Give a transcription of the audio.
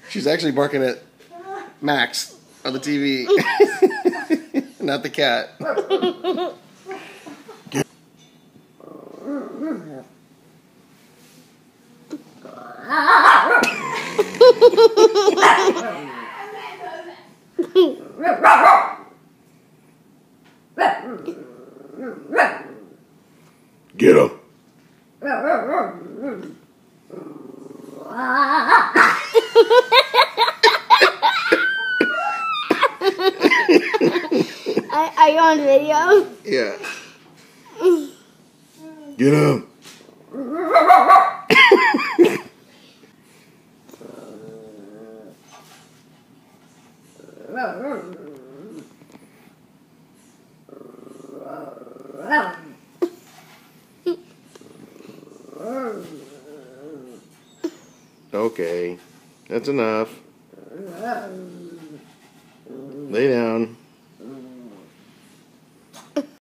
She's actually barking at Max on the TV, not the cat. Get him. Are you on video? Yeah. Get him. Okay, that's enough. Lay down.